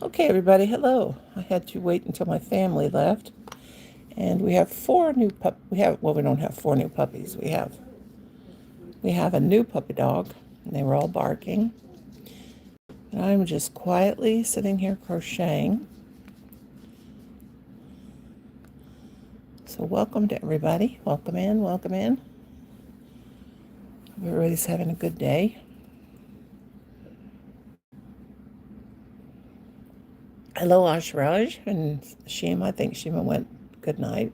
Okay, everybody, hello. I had to wait until my family left, and we have four new we don't have four new puppies. We have a new puppy dog, and they were all barking. And I'm just quietly sitting here crocheting. So welcome to everybody. Welcome in, welcome in. Hope everybody's having a good day. Hello, Ashraj and Shima. I think Shima went good night.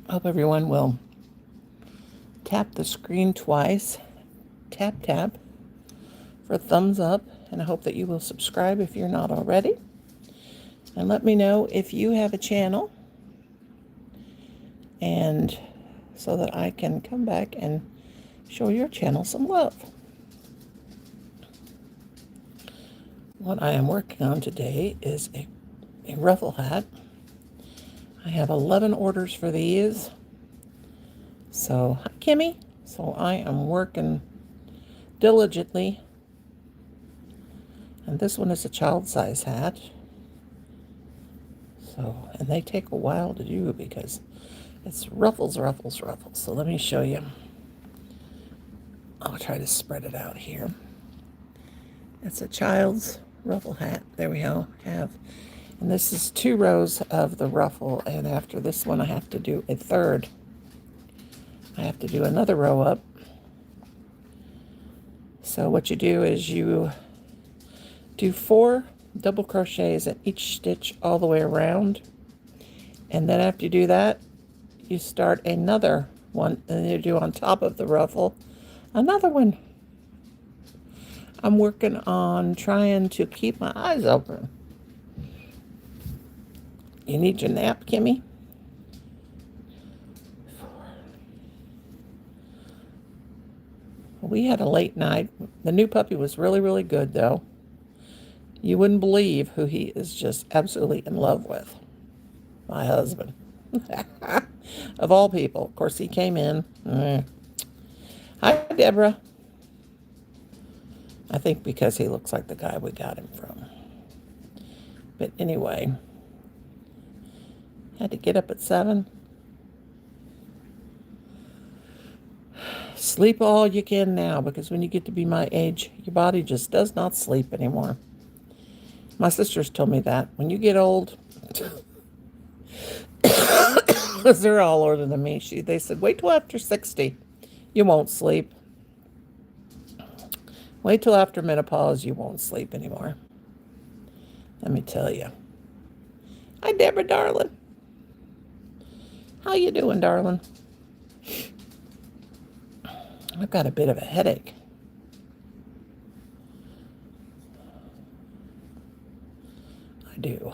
Hope everyone will tap the screen twice. Tap, tap for thumbs up. And I hope that you will subscribe if you're not already. And let me know if you have a channel, and so that I can come back and show your channel some love. What I am working on today is a ruffle hat. I have 11 orders for these. So, hi Kimmy. So I am working diligently. And this one is a child size hat. So, and they take a while to do because it's ruffles, ruffles, ruffles. So let me show you. I'll try to spread it out here. It's a child's ruffle hat. There we go. And this is 2 rows of the ruffle, and after this one I have to do a third. I have to do another row up. So what you do is you do 4 double crochets in each stitch all the way around, and then after you do that, you start another one, and you do on top of the ruffle another one. I'm working on trying to keep my eyes open. You need your nap, Kimmy? We had a late night. The new puppy was really, really good, though. You wouldn't believe who he is just absolutely in love with. My husband. Of all people. Of course, he came in. Hi, Deborah. I think because he looks like the guy we got him from. But anyway, had to get up at 7. Sleep all you can now, because when you get to be my age, your body just does not sleep anymore. My sisters told me that. When you get old, because they're all older than me, they said, wait till after 60. You won't sleep. Wait till after menopause, you won't sleep anymore. Let me tell you. Hi, Deborah, darling. How you doing, darling? I've got a bit of a headache. I do.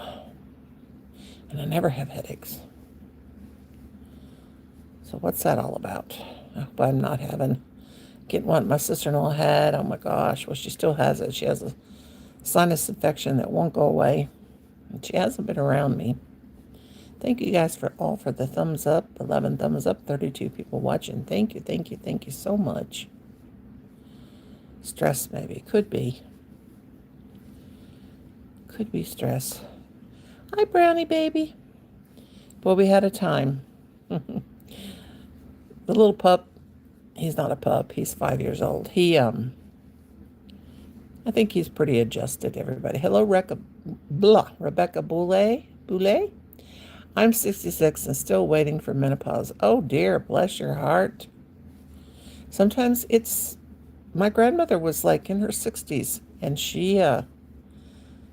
And I never have headaches. So what's that all about? I hope I'm not getting what my sister-in-law had. Oh my gosh. Well, she still has it. She has a sinus infection that won't go away. And she hasn't been around me. Thank you guys for the thumbs up. 11 thumbs up, 32 people watching. Thank you, thank you, thank you so much. Stress, maybe. Could be. Could be stress. Hi, Brownie baby. Boy, we had a time. The little pup, he's not a pup. He's 5 years old. I think he's pretty adjusted, everybody. Hello, Rebecca Boulay. I'm 66 and still waiting for menopause. Oh dear, bless your heart. Sometimes my grandmother was like in her 60s, and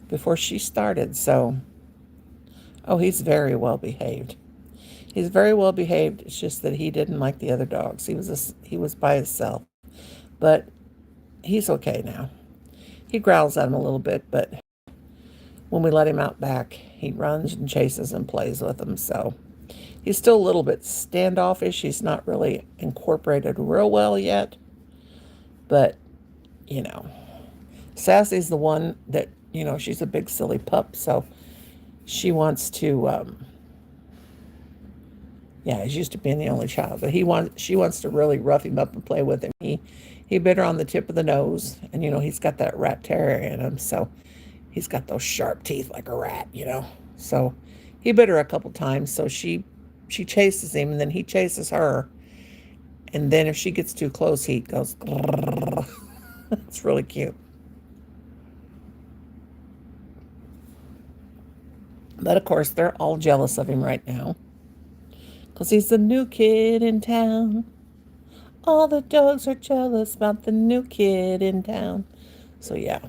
before she started, so, oh, he's very well behaved. He's very well behaved. It's just that he didn't like the other dogs. He was by himself, but he's okay now. He growls at him a little bit, but when we let him out back, he runs and chases and plays with them. So he's still a little bit standoffish. He's not really incorporated real well yet. But, Sassy's the one that, she's a big silly pup. So she wants to, he's used to being the only child. But she wants to really rough him up and play with him. He bit her on the tip of the nose, and he's got that rat terrier in him, so he's got those sharp teeth like a rat. So he bit her a couple times, so she chases him, and then he chases her, and then if she gets too close, he goes. It's really cute. But of course, they're all jealous of him right now because he's the new kid in town. All the dogs are jealous about the new kid in town. So yeah,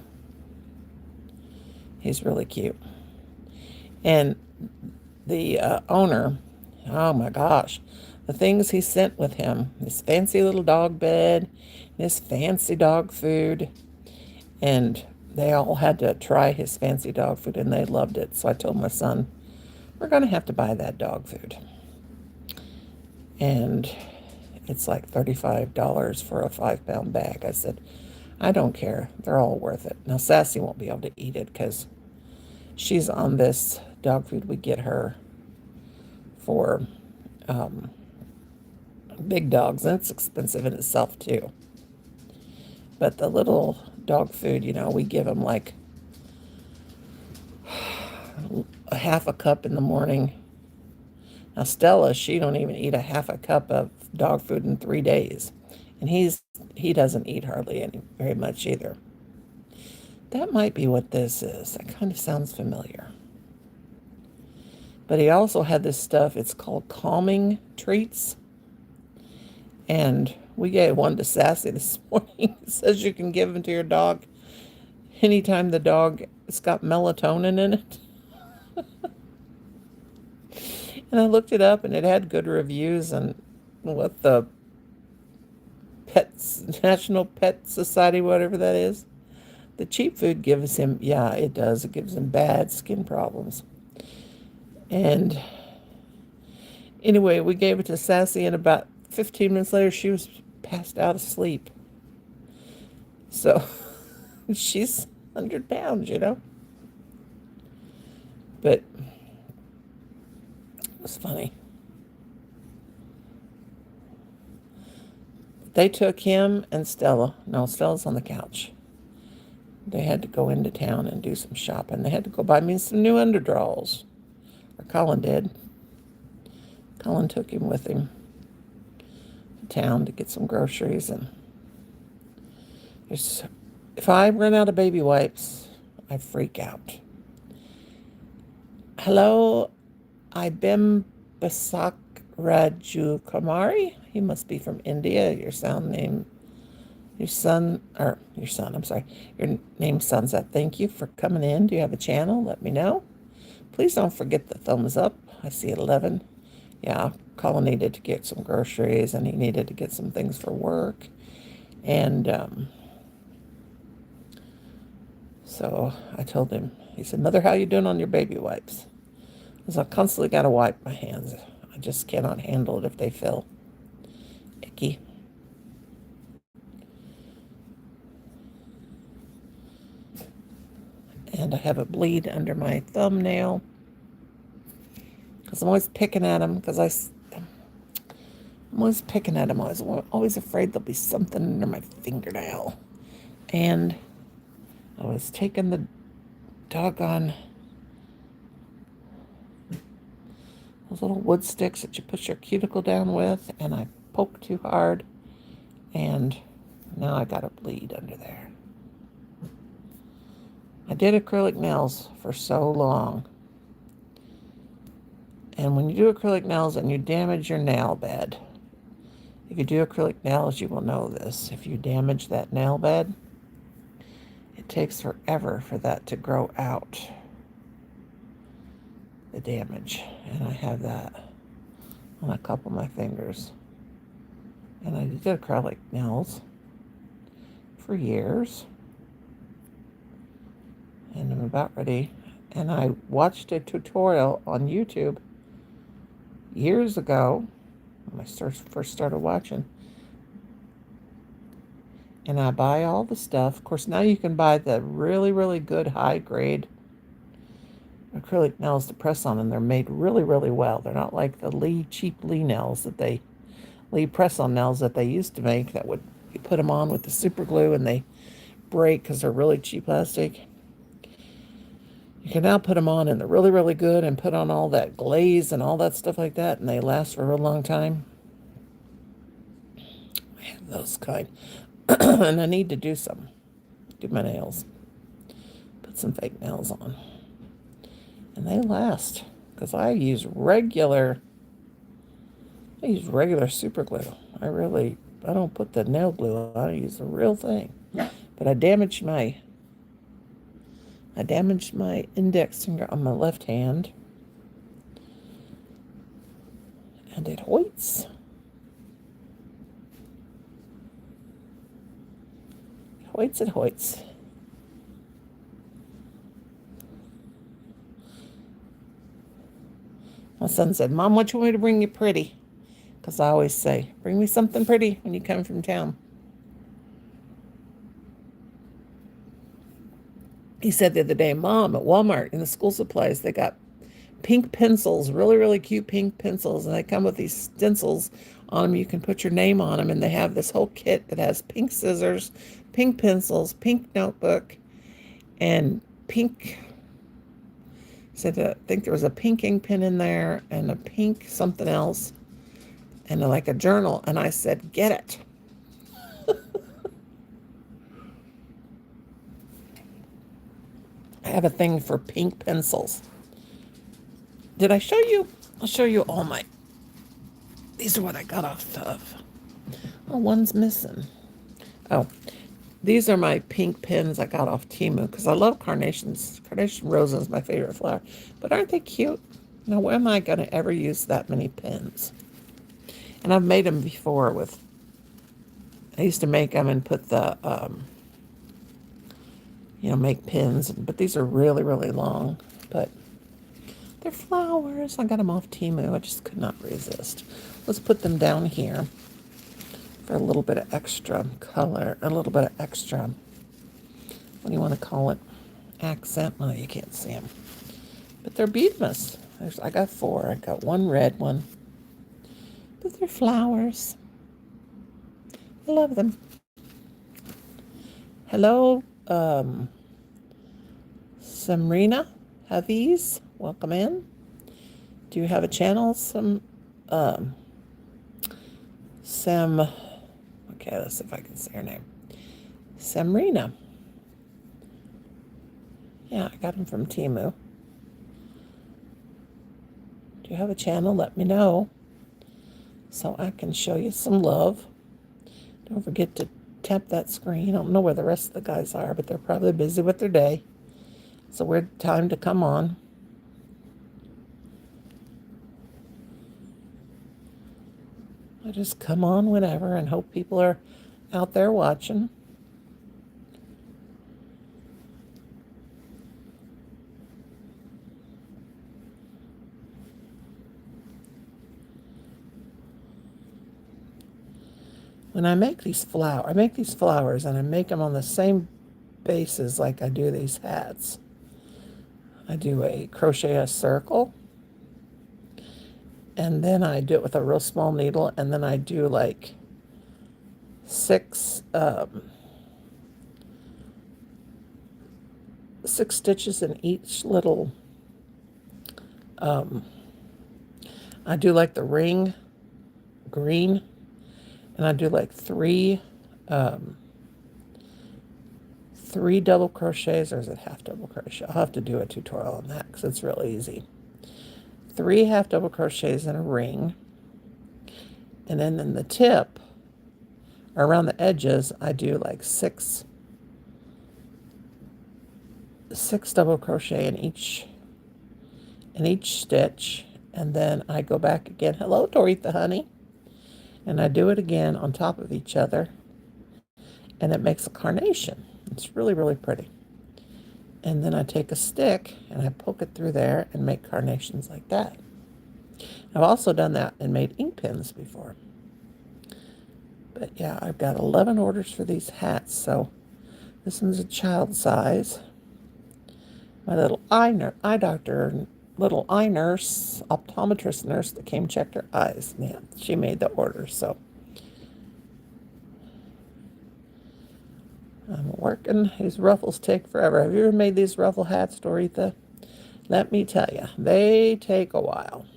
he's really cute. And the owner, oh my gosh, the things he sent with him, his fancy little dog bed, his fancy dog food, and they all had to try his fancy dog food and they loved it. So I told my son, we're going to have to buy that dog food. And it's like $35 for a 5-pound bag. I said, I don't care. They're all worth it. Now, Sassy won't be able to eat it because she's on this dog food we get her for big dogs, and it's expensive in itself too. But the little dog food, we give them like a half a cup in the morning. Now Stella, she don't even eat a half a cup of dog food in 3 days, and he doesn't eat hardly very much either. That might be what this is. That kind of sounds familiar. But he also had this stuff. It's called calming treats. And we gave one to Sassy this morning. It says you can give them to your dog anytime the dog has got melatonin in it. And I looked it up, and it had good reviews. And what the National Pet Society, whatever that is, the cheap food gives him, yeah, it does. It gives him bad skin problems. And anyway, we gave it to Sassy, and about 15 minutes later, she was passed out asleep. So she's 100 pounds, But it was funny. They took him and Stella. No, Stella's on the couch. They had to go into town and do some shopping. They had to go buy me some new underdrawers. Or Colin did. Colin took him with him to town to get some groceries. And if I run out of baby wipes, I freak out. Hello, Ibim Basak Raju Kamari. He must be from India. Your name sounds that. Thank you for coming in. Do you have a channel? Let me know. Please don't forget the thumbs up. I see 11. Yeah, Colin needed to get some groceries, and he needed to get some things for work. And so I told him, he said, Mother, how you doing on your baby wipes? Because I constantly got to wipe my hands. I just cannot handle it if they feel icky. And I have a bleed under my thumbnail because I'm always picking at them because I'm always picking at them. I was always afraid there'll be something under my fingernail. And I was taking the doggone those little wood sticks that you put your cuticle down with, and I poked too hard, and now I got a bleed under there. I did acrylic nails for so long. And when you do acrylic nails and you damage your nail bed, if you do acrylic nails, you will know this. If you damage that nail bed, it takes forever for that to grow out, the damage. And I have that on a couple of my fingers. And I did acrylic nails for years. And I'm about ready. And I watched a tutorial on YouTube years ago when I first started watching. And I buy all the stuff. Of course, now you can buy the really, really good high-grade acrylic nails to press on, and they're made really, really well. They're not like the cheap Lee nails Lee press-on nails that they used to make that would You put them on with the super glue and they break because they're really cheap plastic. You can now put them on and they're really, really good, and put on all that glaze and all that stuff like that, and they last for a real long time. I have those kind. And I need to do my nails. Put some fake nails on. And they last because I use regular super glue. I don't put the nail glue on. I use the real thing. But I damaged my index finger on my left hand. And it hoits. It hoits. My son said, "Mom, what you want me to bring you pretty?" Because I always say, "Bring me something pretty when you come from town." He said the other day, "Mom, at Walmart in the school supplies, they got pink pencils, really, really cute pink pencils, and they come with these stencils on them. You can put your name on them, and they have this whole kit that has pink scissors, pink pencils, pink notebook, and pink." Said I think there was a pink ink pen in there and a pink something else and like a journal. And I said, "Get it." I have a thing for pink pencils. Did I show you? I'll show you all my... These are what I got off of. Oh, one's missing. Oh, these are my pink pins I got off Teemu because I love carnations. Carnation rose is my favorite flower. But aren't they cute? Now, where am I going to ever use that many pins? And I've made them before with... I used to make them and put the... make pins. But these are really, really long. But they're flowers. I got them off Teemu. I just could not resist. Let's put them down here for a little bit of extra color, a little bit of extra, what do you want to call it? Accent? Oh, you can't see them. But they're beautiful. I got 4. I got one red one. But they're flowers. I love them. Hello, Samrina Haviz. Welcome in. Do you have a channel? Sam... Okay, let's see if I can say her name. Samrina. Yeah, I got them from Teemu. Do you have a channel? Let me know so I can show you some love. Don't forget to tap that screen. I don't know where the rest of the guys are, but they're probably busy with their day. It's a weird time to come on. I just come on whenever and hope people are out there watching. When I make these flowers and I make them on the same bases like I do these hats. I do a crochet a circle, and then I do it with a real small needle, and then I do like 6 stitches in each little, I do like the ring green, and I do like 3 double crochets, or is it half double crochet? I'll have to do a tutorial on that because it's real easy. 3 half double crochets in a ring, and then in the tip or around the edges I do like 6 double crochet in each stitch, and then I go back again. Hello, Doretha honey. And I do it again on top of each other, and it makes a carnation. It's really, really pretty. And then I take a stick and I poke it through there and make carnations like that. I've also done that and made ink pens before. But yeah, I've got 11 orders for these hats. So this one's a child size. My little eye doctor, little eye nurse, optometrist nurse that came checked her eyes. Yeah, she made the order. So I'm working. These ruffles take forever. Have you ever made these ruffle hats, Doretha? Let me tell you, they take a while.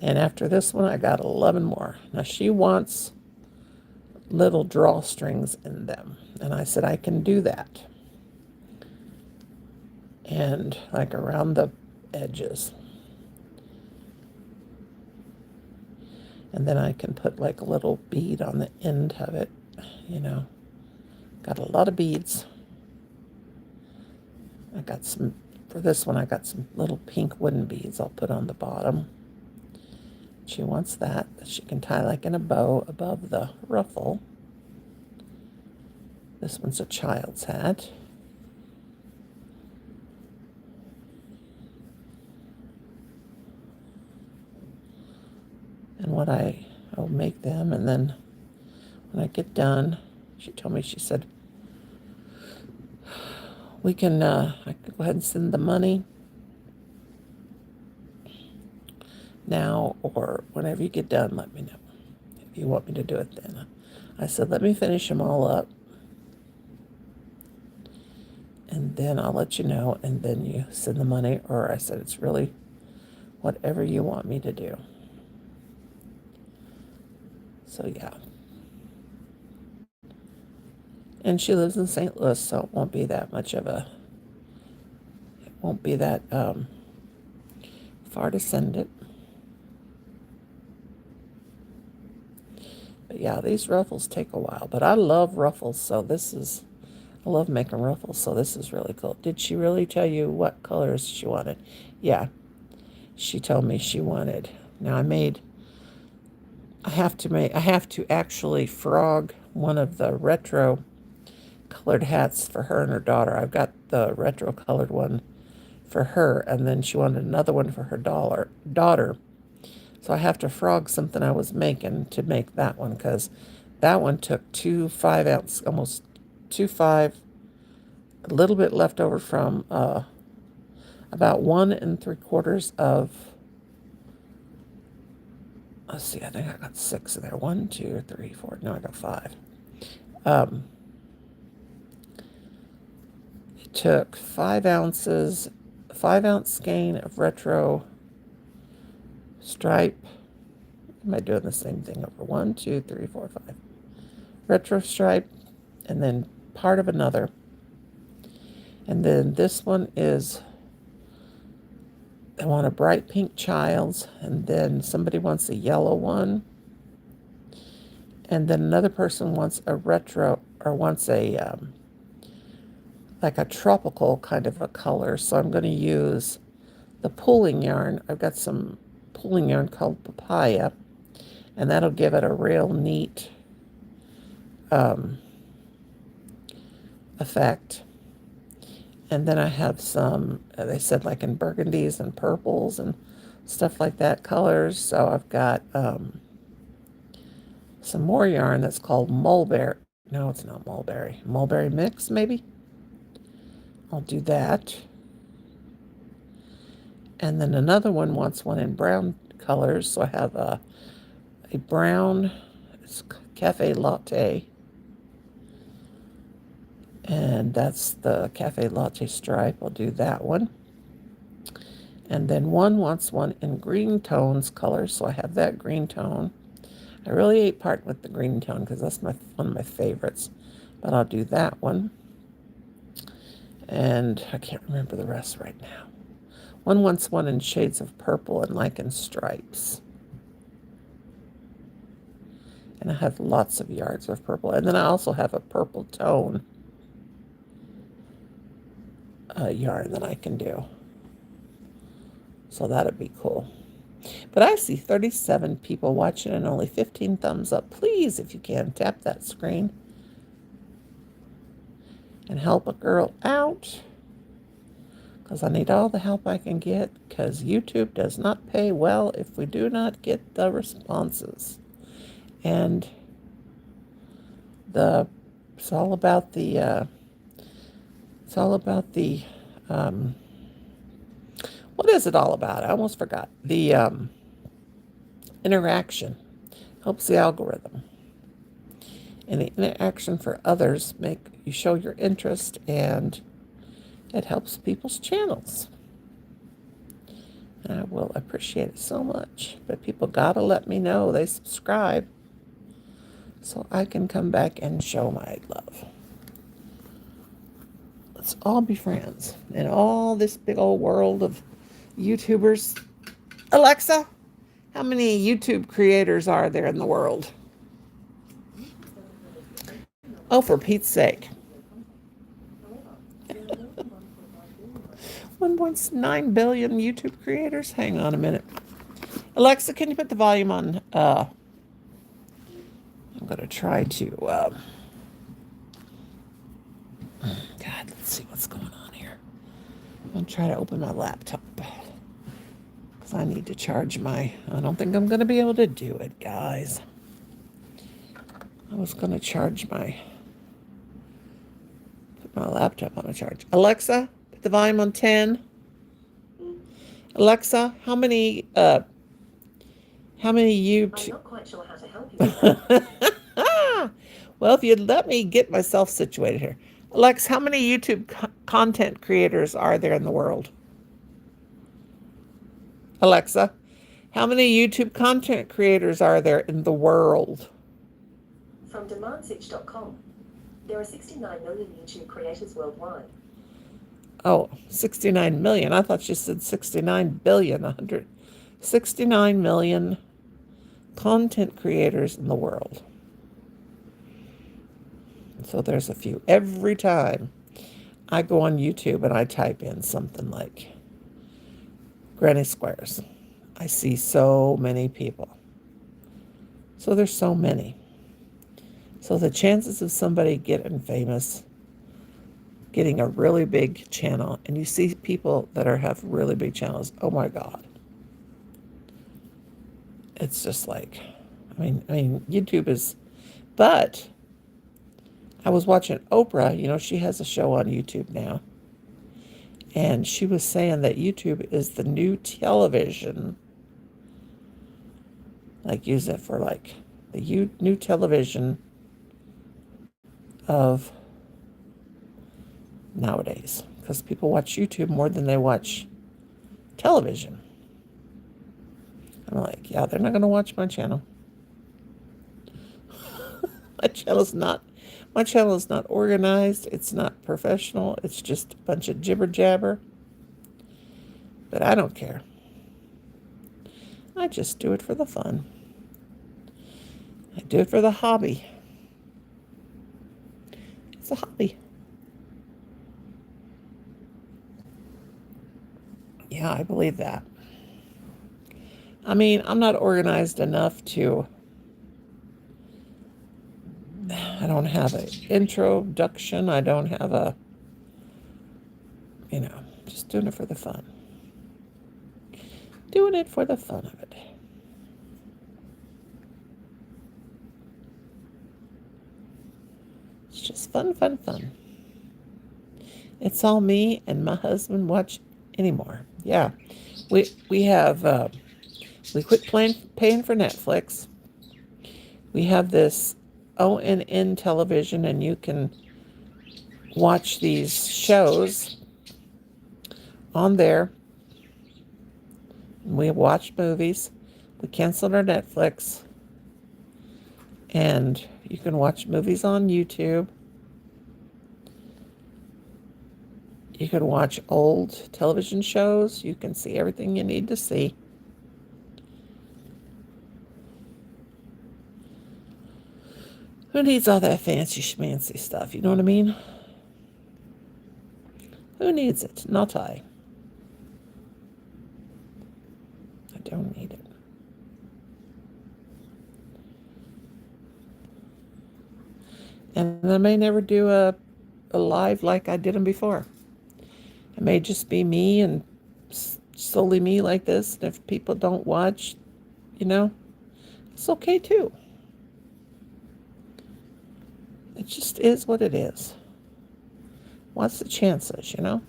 And after this one, I got 11 more. Now, she wants little drawstrings in them. And I said, I can do that. And like around the edges. And then I can put like a little bead on the end of it, you know. Got a lot of beads. I got some, for this one, I got some little pink wooden beads I'll put on the bottom. She wants that she can tie like in a bow above the ruffle. This one's a child's hat. And what I'll make them, and then when I get done, she told me, she said, we can, I could go ahead and send the money now, or whenever you get done, let me know if you want me to do it then. I said, let me finish them all up, and then I'll let you know, and then you send the money. Or I said, it's really whatever you want me to do. So yeah. And she lives in St. Louis, so it won't be that much of a, it won't be that far to send it. But yeah, these ruffles take a while. But I love ruffles, so this is, I love making ruffles, so this is really cool. Did she really tell you what colors she wanted? Yeah, she told me she wanted. Now I have to actually frog one of the retro colored hats for her and her daughter. I've got the retro colored one for her, and then she wanted another one for her daughter. So I have to frog something I was making to make that one, because that one took 2 5-ounce, almost 2 5, a little bit left over from about 1 3/4 of, let's see, I think I got 6 in there. 1, 2, 3, 4. No, I got 5. It took 5 ounces, 5-ounce skein of retro stripe. Am I doing the same thing over? 1, 2, 3, 4, 5. Retro stripe, and then part of another. And then this one is, I want a bright pink child's, and then somebody wants a yellow one. And then another person wants a retro, or wants a, like a tropical kind of a color. So I'm going to use the pulling yarn. I've got some pulling yarn called papaya, and that'll give it a real neat effect. And then I have some, they said like in burgundies and purples and stuff like that, colors. So I've got some more yarn that's called mulberry. No, it's not mulberry. Mulberry mix, maybe? I'll do that. And then another one wants one in brown colors. So I have a brown, it's cafe latte. And that's the cafe latte stripe. I'll do that one. And then one wants one in green tones colors. So I have that green tone. I really hate parting with the green tone because that's one of my favorites. But I'll do that one. And I can't remember the rest right now. One wants one in shades of purple and like in stripes. And I have lots of yards of purple. And then I also have a purple tone yarn that I can do. So that'd be cool. But I see 37 people watching and only 15 thumbs up. Please, if you can, tap that screen and help a girl out, because I need all the help I can get, because YouTube does not pay well if we do not get the responses. And it's all about the what is it all about? I almost forgot. The interaction helps the algorithm. And the interaction for others make you show your interest, and it helps people's channels. And I will appreciate it so much. But people gotta let me know they subscribe so I can come back and show my love. Let's all be friends in all this big old world of YouTubers. Alexa, how many YouTube creators are there in the world? Oh, for Pete's sake. 1.9 billion YouTube creators? Hang on a minute. Alexa, can you put the volume on? I'm going to try to... God, let's see what's going on here. I'm going to try to open my laptop. Because I need to charge my... I don't think I'm going to be able to do it, guys. I was going to charge my... Put my laptop on a charge. Alexa, put the volume on 10. Alexa, how many YouTube... I'm not quite sure how to help you. Well, if you'd let me get myself situated here. Alexa, how many YouTube content creators are there in the world? Alexa, how many YouTube content creators are there in the world? From demandsitch.com, there are 69 million YouTube creators worldwide. Oh, 69 million. I thought you said 69 billion. 69 million content creators in the world. So there's a few. Every time I go on YouTube and I type in something like Granny Squares, I see so many people. So there's so many. So the chances of somebody getting famous, getting a really big channel, and you see people that have really big channels, oh my God. It's just like, I mean, YouTube is, but I was watching Oprah, you know, she has a show on YouTube now. And she was saying that YouTube is the new television. Like, use it for like the new television of nowadays. Because people watch YouTube more than they watch television. I'm like, yeah, they're not going to watch my channel. My channel is not organized. It's not professional. It's just a bunch of jibber jabber. But I don't care. I just do it for the fun. I do it for the hobby. It's a hobby. Yeah, I believe that. I mean, I'm not organized enough to... I don't have an introduction. I don't have a... You know, just doing it for the fun. Doing it for the fun of it. It's just fun, fun, fun. It's all me and my husband watch anymore. Yeah. We have... we quit paying for Netflix. We have this ONN television, and you can watch these shows on there. We watch movies. We canceled our Netflix. And you can watch movies on YouTube. You can watch old television shows. You can see everything you need to see. Who needs all that fancy schmancy stuff? You know what I mean? Who needs it? Not I. I don't need it. And I may never do a live like I did them before. It may just be me and solely me like this. And if people don't watch, you know, it's okay too. It just is what it is. What's the chances, you know?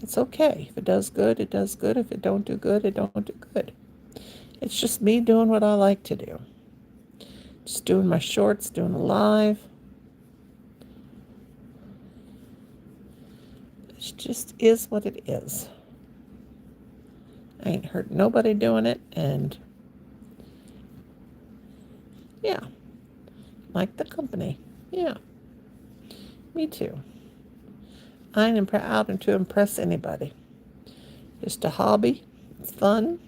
It's okay. If it does good, it does good. If it don't do good, it don't do good. It's just me doing what I like to do. Just doing my shorts, doing a live. It just is what it is. I ain't hurt nobody doing it, and yeah, like the company. Yeah, me too. I ain't out to impress anybody. Just a hobby. It's fun.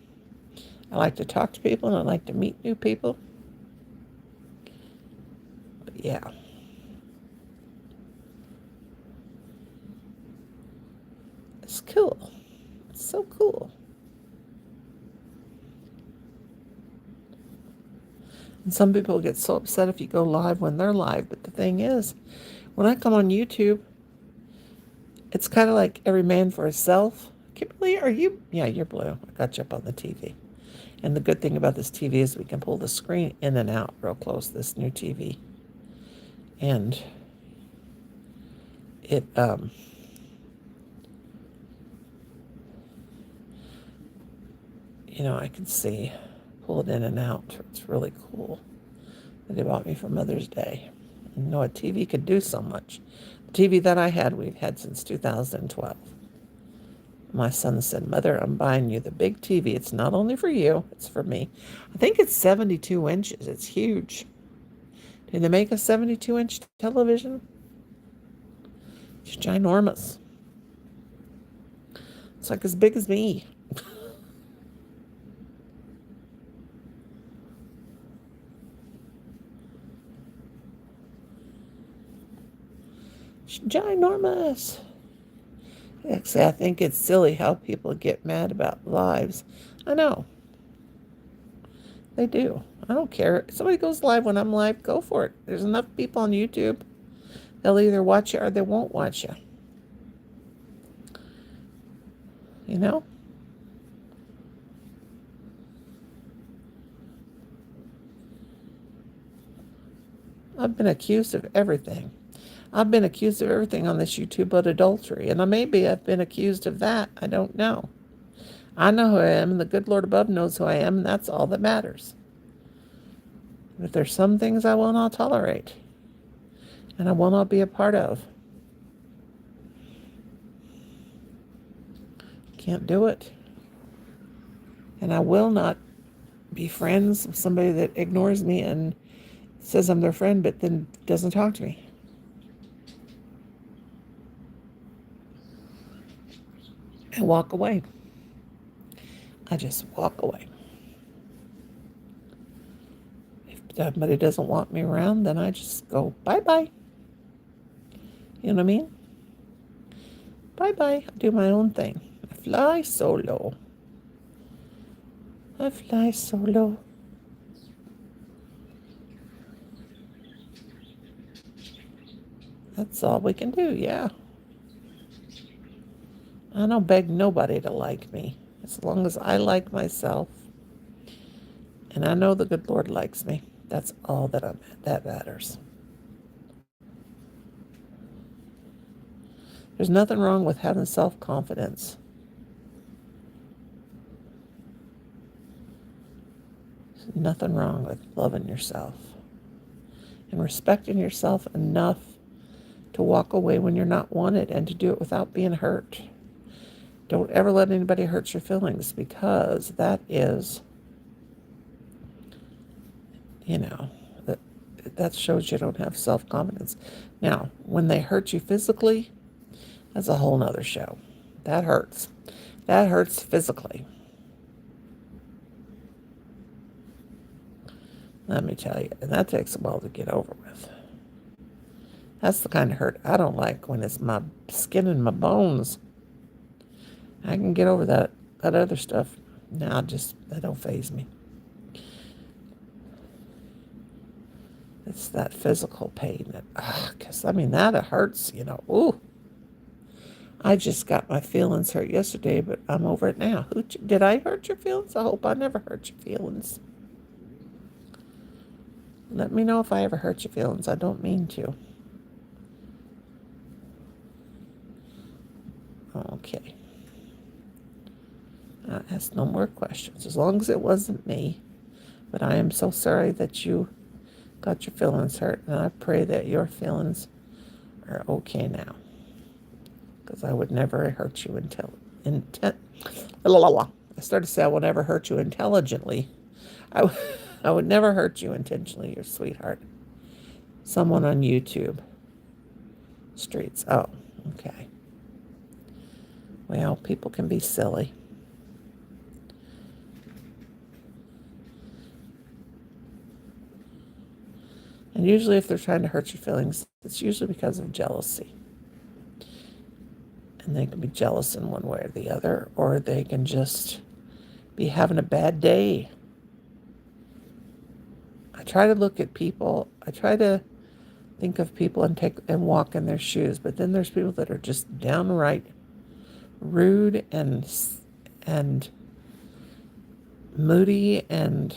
I like to talk to people, and I like to meet new people. But yeah. It's cool. It's so cool. And some people get so upset if you go live when they're live. But the thing is, when I come on YouTube, it's kind of like every man for himself. Kimberly, are you? Yeah, you're blue. I got you up on the TV. And the good thing about this TV is we can pull the screen in and out real close, this new TV. And it, I can see, pull it in and out. It's really cool that they bought me for Mother's Day. A TV could do so much. The TV that I had, we've had since 2012. My son said, Mother, I'm buying you the big TV. It's not only for you, it's for me. I think it's 72 inches. It's huge. Did they make a 72-inch television? It's ginormous. It's like as big as me. It's ginormous. Actually, I think it's silly how people get mad about lives. I know. They do. I don't care. If somebody goes live when I'm live, go for it. There's enough people on YouTube. They'll either watch you or they won't watch you. You know? I've been accused of everything. I've been accused of everything on this YouTube but adultery. And maybe I've been accused of that. I don't know. I know who I am, and the good Lord above knows who I am, and that's all that matters. But there's some things I will not tolerate, and I will not be a part of. Can't do it. And I will not be friends with somebody that ignores me and says I'm their friend, but then doesn't talk to me. And walk away. I just walk away. If somebody doesn't want me around, then I just go bye-bye. You know what I mean? Bye-bye. I do my own thing. I fly solo. I fly solo. That's all we can do, yeah. I don't beg nobody to like me. As long as I like myself, and I know the good Lord likes me, that's all that matters. There's nothing wrong with having self-confidence. There's nothing wrong with loving yourself and respecting yourself enough to walk away when you're not wanted and to do it without being hurt. Don't ever let anybody hurt your feelings, because that is, that shows you don't have self-confidence. Now, when they hurt you physically, that's a whole nother show. That hurts. That hurts physically. Let me tell you, and that takes a while to get over with. That's the kind of hurt I don't like, when it's my skin and my bones. I can get over that other stuff. Now, that don't faze me. It's that physical pain that hurts, Ooh. I just got my feelings hurt yesterday, but I'm over it now. Did I hurt your feelings? I hope I never hurt your feelings. Let me know if I ever hurt your feelings. I don't mean to. Okay. Ask no more questions, as long as it wasn't me. But I am so sorry that you got your feelings hurt, and I pray that your feelings are okay now. Because I would never hurt you I started to say I will never hurt you intelligently. I would never hurt you intentionally, your sweetheart. Someone on YouTube. Streets. Oh, okay. Well, people can be silly. And usually if they're trying to hurt your feelings, it's usually because of jealousy. And they can be jealous in one way or the other, or they can just be having a bad day. I try to look at people. I try to think of people and walk in their shoes, but then there's people that are just downright rude and moody, and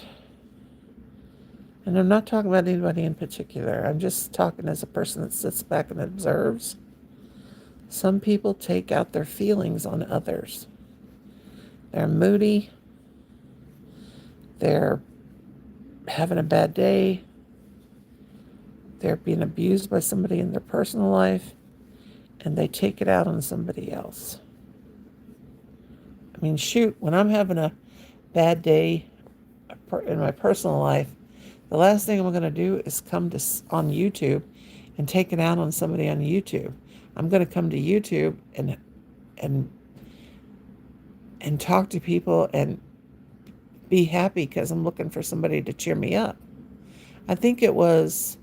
I'm not talking about anybody in particular. I'm just talking as a person that sits back and observes. Some people take out their feelings on others. They're moody. They're having a bad day. They're being abused by somebody in their personal life, and they take it out on somebody else. I mean, shoot, when I'm having a bad day in my personal life, the last thing I'm going to do is come on YouTube and take it out on somebody on YouTube. I'm going to come to YouTube and talk to people and be happy because I'm looking for somebody to cheer me up. I think it was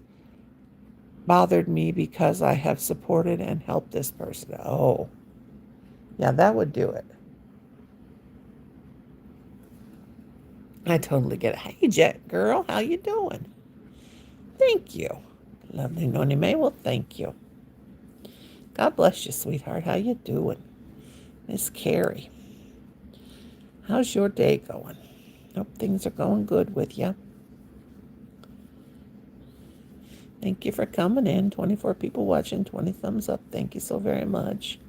bothered me because I have supported and helped this person. Oh, yeah, that would do it. I totally get it. Hey, Jet girl, how you doing? Thank you. Lovely Noni May. Well, thank you. God bless you, sweetheart. How you doing? Miss Carrie. How's your day going? Hope things are going good with you. Thank you for coming in. 24 people watching, 20 thumbs up. Thank you so very much.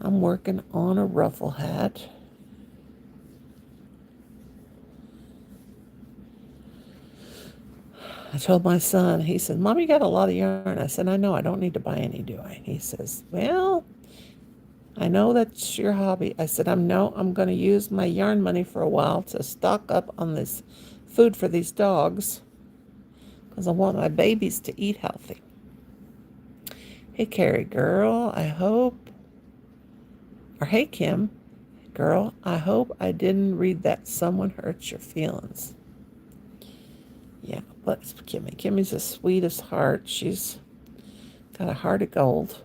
I'm working on a ruffle hat. I told my son, he said, Mom, you got a lot of yarn. I said, I know, I don't need to buy any, do I? He says, well, I know that's your hobby. I said, I'm going to use my yarn money for a while to stock up on this food for these dogs because I want my babies to eat healthy. Hey, Carrie, girl, hey, Kim, girl, I hope I didn't read that someone hurt your feelings. Yeah, but it's Kimmy. Kimmy's the sweetest heart. She's got a heart of gold.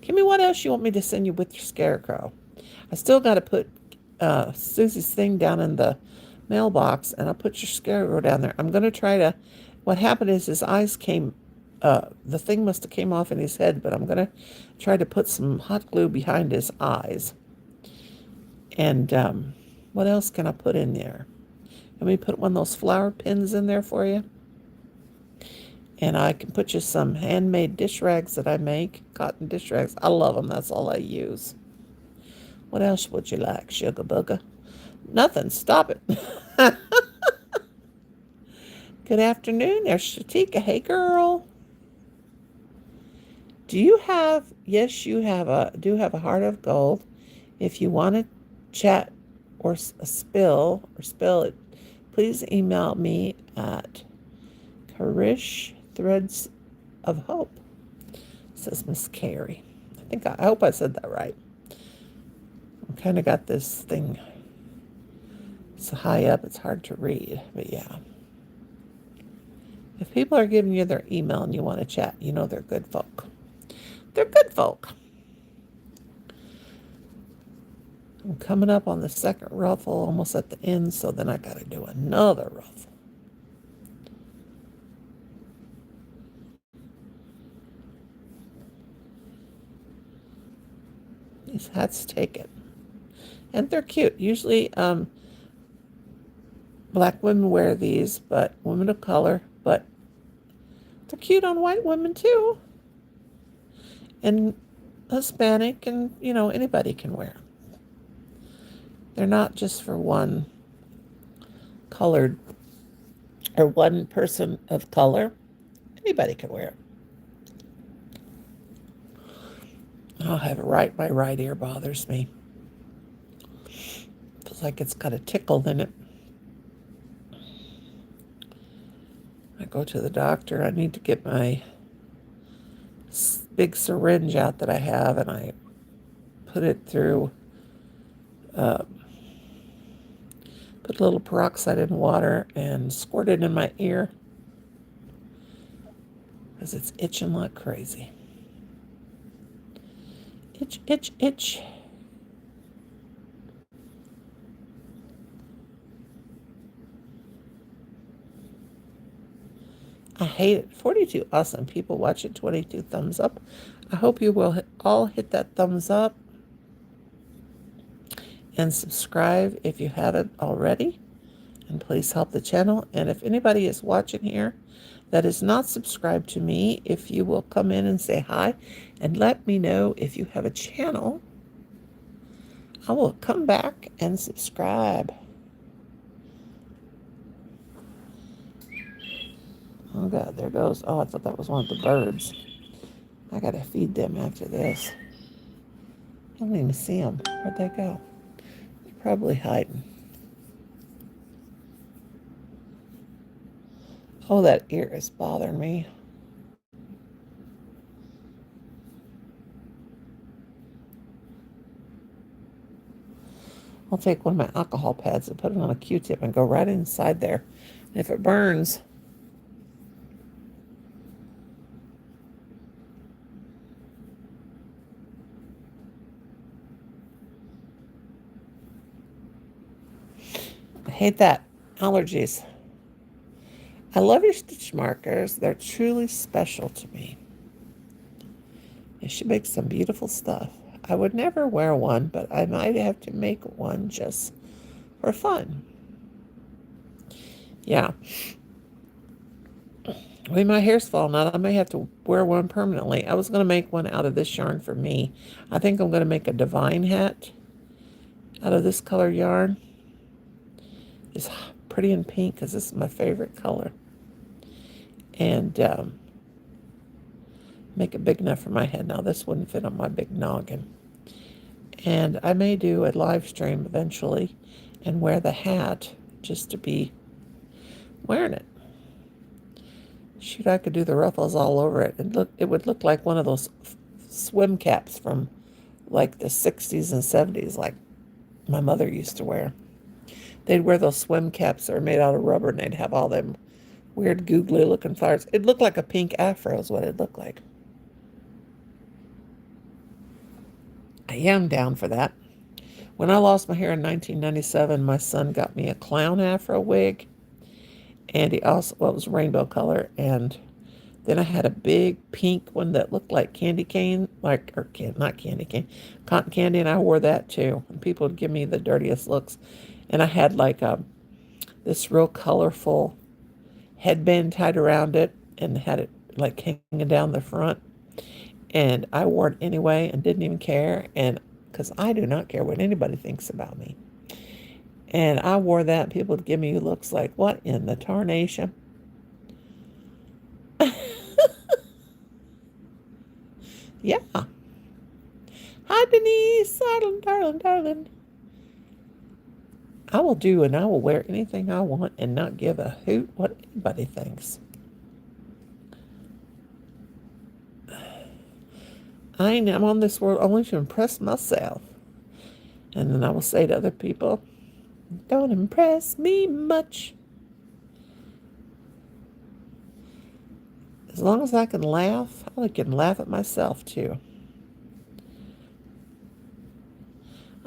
Kimmy, what else you want me to send you with your scarecrow? I still got to put Susie's thing down in the mailbox, and I'll put your scarecrow down there. I'm going to try to, what happened is his eyes came, the thing must have came off in his head, but I'm going to try to put some hot glue behind his eyes. And what else can I put in there? Let me put one of those flower pins in there for you. And I can put you some handmade dish rags that I make, cotton dish rags. I love them. That's all I use. What else would you like, Sugar Booger? Nothing. Stop it. Good afternoon. There's Shatika. Hey, girl. Yes, you do have a heart of gold. If you want to chat or spill it, please email me at Karish Threads of Hope, says Miss Carrie. I hope I said that right. I kind of got this thing so high up it's hard to read, but yeah. If people are giving you their email and you want to chat, you know they're good folk. They're good folk. I'm coming up on the second ruffle, almost at the end, so then I got to do another ruffle. These hats take it. And they're cute. Usually black women wear these, but women of color, but they're cute on white women too. And Hispanic, and anybody can wear them. They're not just for one colored or one person of color, anybody can wear it. I'll have it right. My right ear bothers me. Feels like it's got a tickle in it. I go to the doctor. I need to get my big syringe out that I have, and I put it through, put a little peroxide in water and squirt it in my ear because it's itching like crazy. Itch, itch, itch. I hate it. 42 awesome people watch it. 22 thumbs up. I hope you will all hit that thumbs up and subscribe if you haven't already. And please help the channel. And if anybody is watching here that is not subscribed to me, if you will come in and say hi and let me know if you have a channel, I will come back and subscribe. Oh God, there goes. Oh, I thought that was one of the birds. I gotta feed them after this. I don't even see them. Where'd they go? They're probably hiding. Oh, that ear is bothering me. I'll take one of my alcohol pads and put it on a Q-tip and go right inside there. And if it burns, I hate that. Allergies. I love your stitch markers. They're truly special to me. And she makes some beautiful stuff. I would never wear one, but I might have to make one just for fun. Yeah. When my hair's falling out, I may have to wear one permanently. I was going to make one out of this yarn for me. I think I'm going to make a divine hat out of this color yarn. It's pretty in pink because this is my favorite color. And make it big enough for my head. Now, this wouldn't fit on my big noggin. And I may do a live stream eventually and wear the hat just to be wearing it. Shoot, I could do the ruffles all over it. It would look like one of those swim caps from like the 60s and 70s, like my mother used to wear. They'd wear those swim caps that are made out of rubber, and they'd have all them weird googly looking flowers. It looked like a pink afro is what it looked like. I am down for that. When I lost my hair in 1997, my son got me a clown afro wig, and he also, well, it was rainbow color, and then I had a big pink one that looked like candy cane, not candy cane, cotton candy, and I wore that too. And people would give me the dirtiest looks. And I had like this real colorful headband tied around it and had it like hanging down the front. And I wore it anyway and didn't even care. And because I do not care what anybody thinks about me. And I wore that. People would give me looks like, what in the tarnation? Yeah. Hi, Denise. Darling, darling, darling. I will do and I will wear anything I want and not give a hoot what anybody thinks. I'm on this world only to impress myself. And then I will say to other people, don't impress me much. As long as I can laugh, I can laugh at myself too.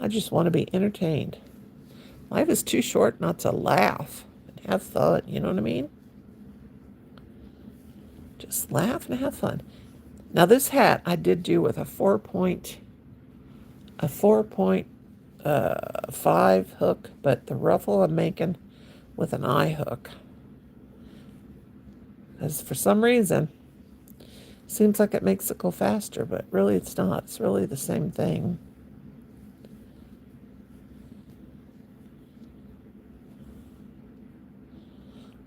I just want to be entertained. Life is too short not to laugh and have fun, you know what I mean? Just laugh and have fun. Now this hat I did do with a 4.5 hook, but the ruffle I'm making with an eye hook. Because for some reason, seems like it makes it go faster, but really it's not. It's really the same thing.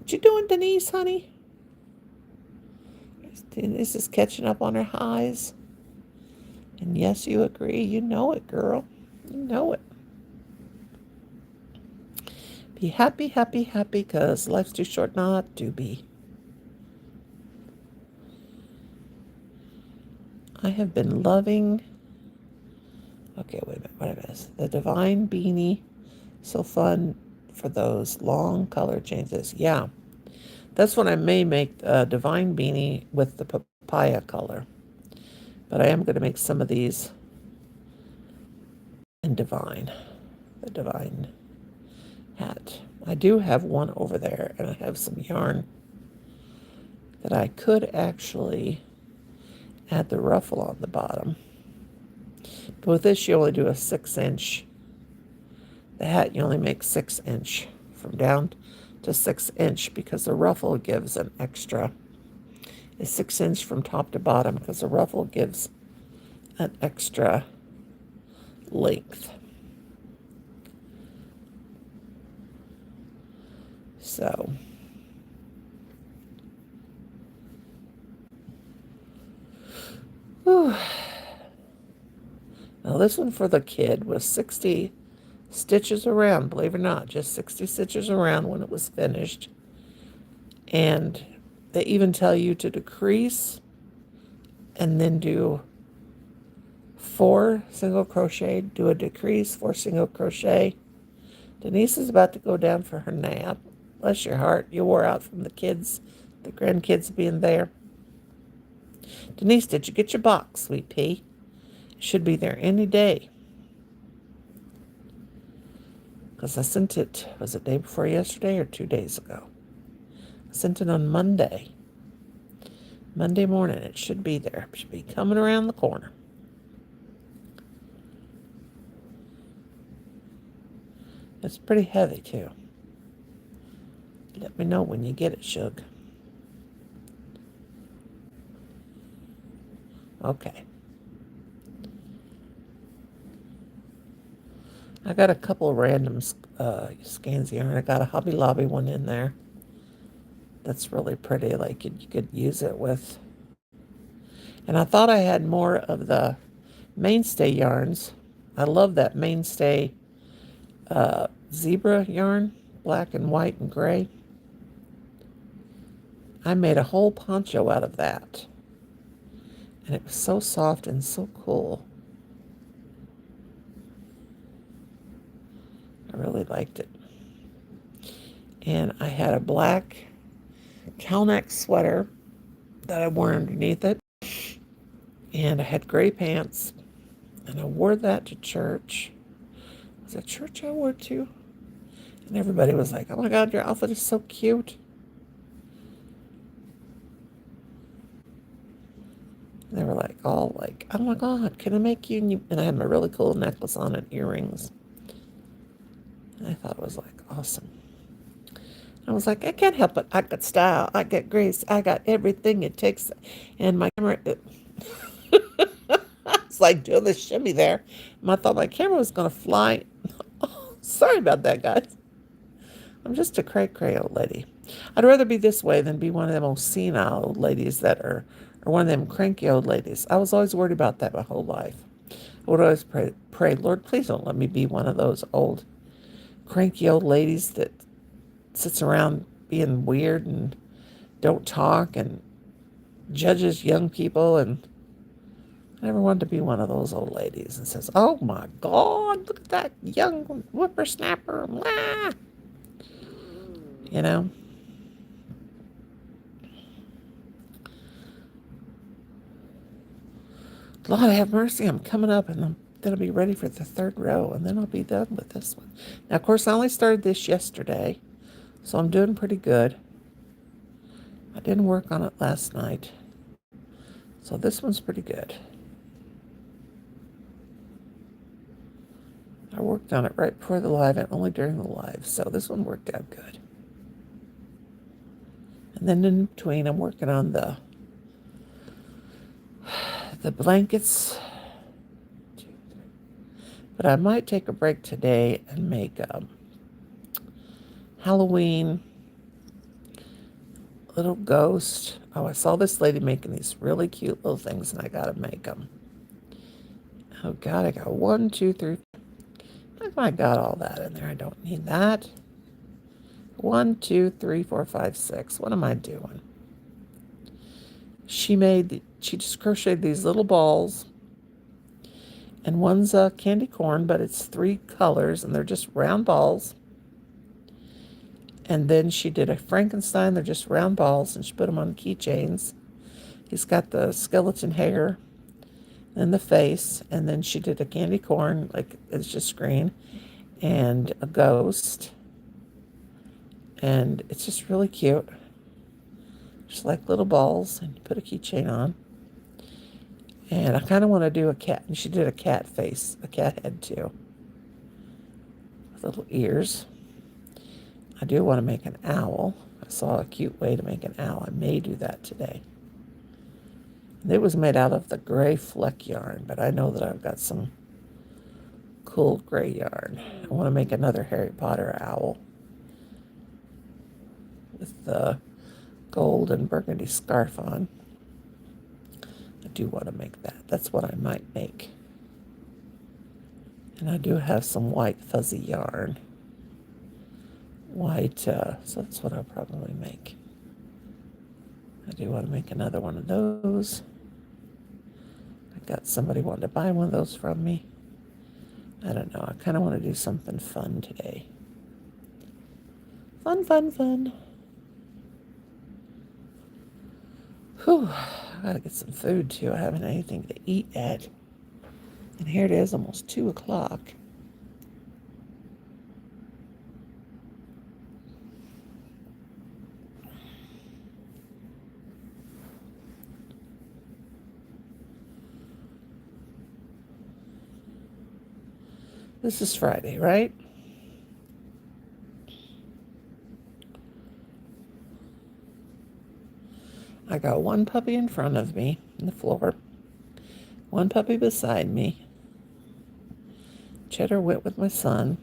What you doing, Denise, honey? Denise is catching up on her highs. And yes, you agree. You know it, girl. You know it. Be happy, happy, happy, because life's too short not to be. I have been loving... Okay, wait a minute. What I missed? The Divine Beanie. So fun for those long color changes. Yeah. That's when I may make a Divine Beanie with the papaya color. But I am going to make some of these in Divine. The Divine hat. I do have one over there, and I have some yarn that I could actually add the ruffle on the bottom. But with this, you only do a 6-inch. The hat, you only make 6-inch from down to 6-inch because the ruffle gives an extra. It's 6-inch from top to bottom because the ruffle gives an extra length. So whew. Now this one for the kid was 60 stitches around, believe it or not, just 60 stitches around when it was finished. And they even tell you to decrease and then do 4 single crochet, do a decrease, 4 single crochet. Denise is about to go down for her nap. Bless your heart, you wore out from the kids, the grandkids being there. Denise, did you get your box, sweet pea? It should be there any day. Because I sent it, was it day before yesterday or 2 days ago? I sent it on Monday. Monday morning, it should be there. It should be coming around the corner. It's pretty heavy, too. Let me know when you get it, Shug. Okay. I got a couple of random skeins of yarn. I got a Hobby Lobby one in there. That's really pretty. Like you could use it with. And I thought I had more of the Mainstay yarns. I love that Mainstay zebra yarn, black and white and gray. I made a whole poncho out of that. And it was so soft and so cool. I really liked it. And I had a black cowl-neck sweater that I wore underneath it. And I had gray pants. And I wore that to church. Was it church I wore to? And everybody was like, oh my God, your outfit is so cute. And they were like, all like, oh my God, can I make you? And I had my really cool necklace on and earrings. And I thought it was like awesome. I was like, I can't help it. I got style. I got grace. I got everything it takes. And my camera, it's like doing the shimmy there. And I thought my camera was going to fly. Oh, sorry about that, guys. I'm just a cray-cray old lady. I'd rather be this way than be one of them old senile old ladies that are, or one of them cranky old ladies. I was always worried about that my whole life. I would always pray, Lord, please don't let me be one of those old cranky old ladies that sits around being weird and don't talk and judges young people. And I never wanted to be one of those old ladies and says, oh my God, look at that young whippersnapper. Blah. You know? Lord have mercy, I'm coming up and I'm going to be ready for the 3rd row and then I'll be done with this one. Now, of course, I only started this yesterday, so I'm doing pretty good. I didn't work on it last night, so this one's pretty good. I worked on it right before the live and only during the live, so this one worked out good. And then in between, I'm working on the blankets. But I might take a break today and make Halloween little ghost. Oh, I saw this lady making these really cute little things, and I gotta make them. Oh God, I got 1, 2, 3. I got all that in there. I don't need that. 1, 2, 3, 4, 5, 6. What am I doing? She just crocheted these little balls, and one's a candy corn, but it's 3 colors, and they're just round balls. And then she did a Frankenstein. They're just round balls, and she put them on keychains. He's got the skeleton hair and the face, and then she did a candy corn, like it's just green, and a ghost, and it's just really cute. Just like little balls, and you put a keychain on. And I kind of want to do a cat, and she did a cat face, a cat head too, with little ears. I do want to make an owl. I saw a cute way to make an owl. I may do that today. And it was made out of the gray fleck yarn, but I know that I've got some cool gray yarn. I want to make another Harry Potter owl with the gold and burgundy scarf on. I do want to make that. That's what I might make. And I do have some white fuzzy yarn. White, so that's what I'll probably make. I do want to make another one of those. I got somebody wanting to buy one of those from me. I don't know. I kind of want to do something fun today. Fun, fun, fun. Whew. I gotta get some food too. I haven't had anything to eat yet. And here it is, almost 2 o'clock. This is Friday, right? I got one puppy in front of me on the floor, one puppy beside me. Cheddar went with my son.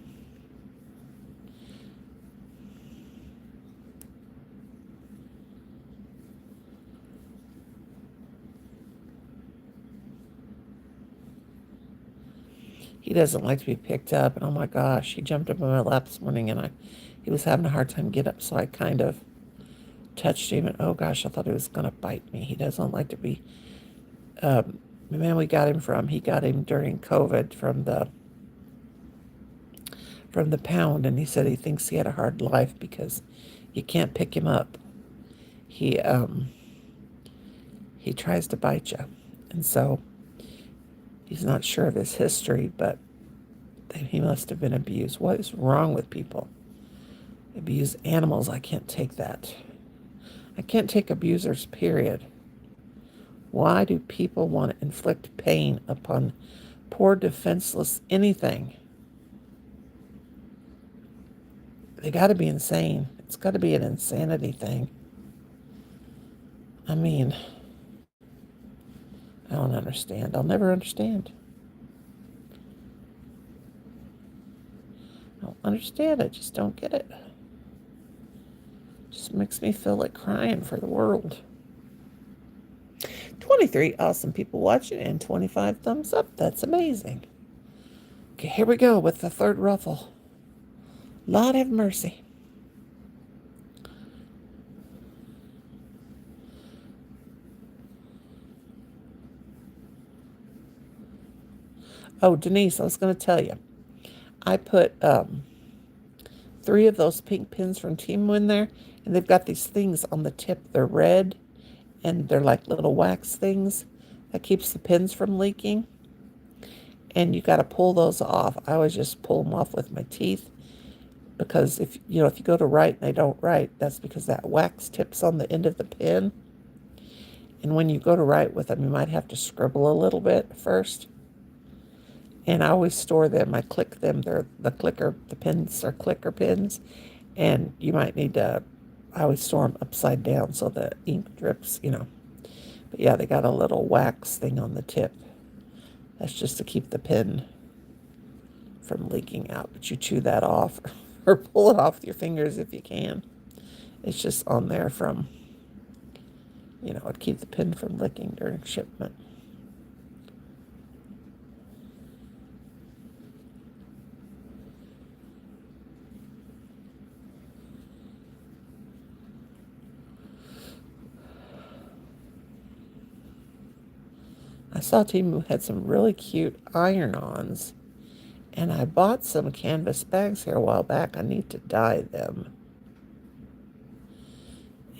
He doesn't like to be picked up, and oh my gosh, he jumped up on my lap this morning, and he was having a hard time getting up, so I kind of touched him, and oh gosh, I thought he was going to bite me. He doesn't like to be, the man we got him from, he got him during COVID from the pound, and he said he thinks he had a hard life because you can't pick him up. He tries to bite you, and so he's not sure of his history, but he must have been abused. What is wrong with people? Abuse animals. I can't take that. I can't take abusers, period. Why do people want to inflict pain upon poor, defenseless anything? They got to be insane. It's got to be an insanity thing. I mean, I don't understand. I'll never understand. I don't understand it. Just don't get it. Just makes me feel like crying for the world. 23 awesome people watching and 25 thumbs up. That's amazing. Okay, here we go with the third ruffle. Lord have mercy. Oh, Denise, I was going to tell you. I put 3 of those pink pins from Teeu in there, and they've got these things on the tip. They're red, and they're like little wax things that keeps the pins from leaking. And you got to pull those off. I always just pull them off with my teeth, because if you go to write and they don't write, that's because that wax tips on the end of the pin. And when you go to write with them, you might have to scribble a little bit first. And I always store them. I click them. They're the pins are clicker pins. And you might need to, I always store them upside down so the ink drips, But yeah, they got a little wax thing on the tip. That's just to keep the pin from leaking out. But you chew that off or pull it off with your fingers if you can. It's just on there from it'd keep the pin from licking during shipment. I saw Teemu had some really cute iron-ons, and I bought some canvas bags here a while back. I need to dye them,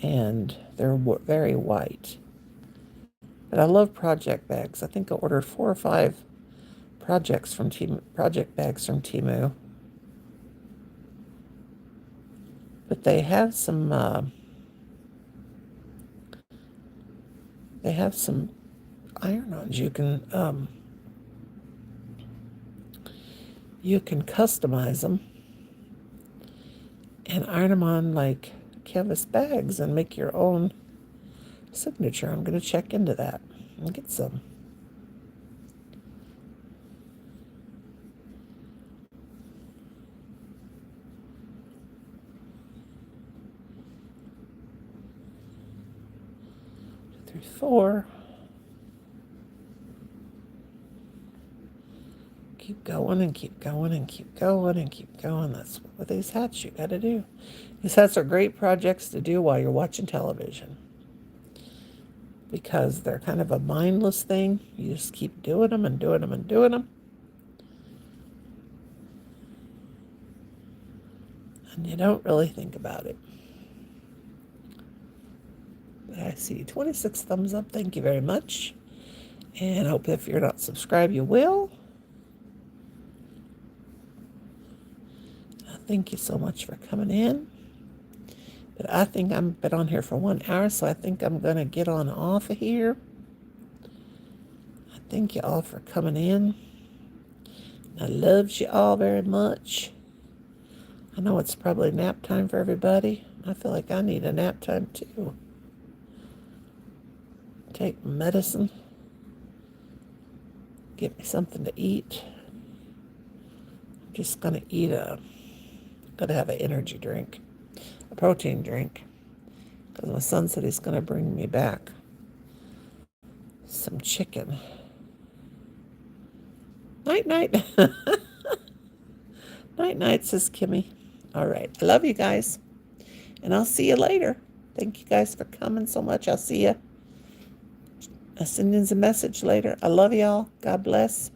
and they're very white. But I love project bags. I think I ordered 4 or 5 project bags from Teemu. But they have some iron-ons. You can customize them and iron them on like canvas bags and make your own signature. I'm going to check into that and get some. Two, 3, 4. Keep going and keep going and keep going and keep going. That's what with these hats you got to do. These hats are great projects to do while you're watching television, because they're kind of a mindless thing. You just keep doing them and doing them and doing them. And you don't really think about it. But I see 26 thumbs up. Thank you very much. And I hope if you're not subscribed, you will. Thank you so much for coming in. But I think I've been on here for 1 hour, so I think I'm going to get on off of here. I thank you all for coming in. I love you all very much. I know it's probably nap time for everybody. I feel like I need a nap time too. Take medicine. Get me something to eat. I'm just going to have an energy drink, a protein drink, because my son said he's going to bring me back some chicken. Night, night. Night, night, says Kimmy. All right. I love you guys, and I'll see you later. Thank you guys for coming so much. I'll see you. I'll send you a message later. I love y'all. God bless.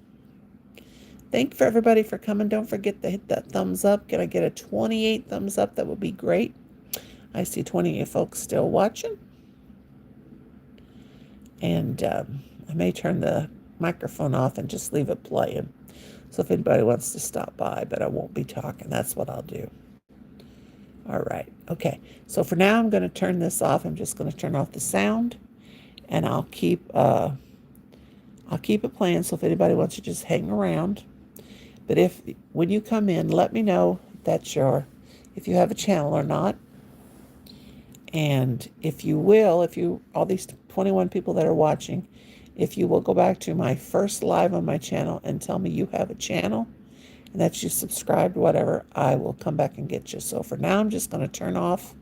Thank you for everybody for coming. Don't forget to hit that thumbs up. Can I get a 28 thumbs up? That would be great. I see 28 folks still watching. And I may turn the microphone off and just leave it playing. So if anybody wants to stop by, but I won't be talking. That's what I'll do. All right. Okay. So for now, I'm going to turn this off. I'm just going to turn off the sound, and I'll keep it playing. So if anybody wants to just hang around. But when you come in, let me know if you have a channel or not. And if all these 21 people that are watching, if you will go back to my first live on my channel and tell me you have a channel and that you subscribed, whatever, I will come back and get you. So for now, I'm just going to turn off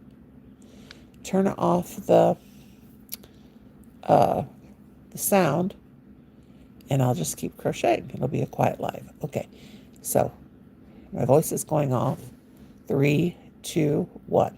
the sound, and I'll just keep crocheting. It'll be a quiet live. Okay. So my voice is going off. 3, 2, 1.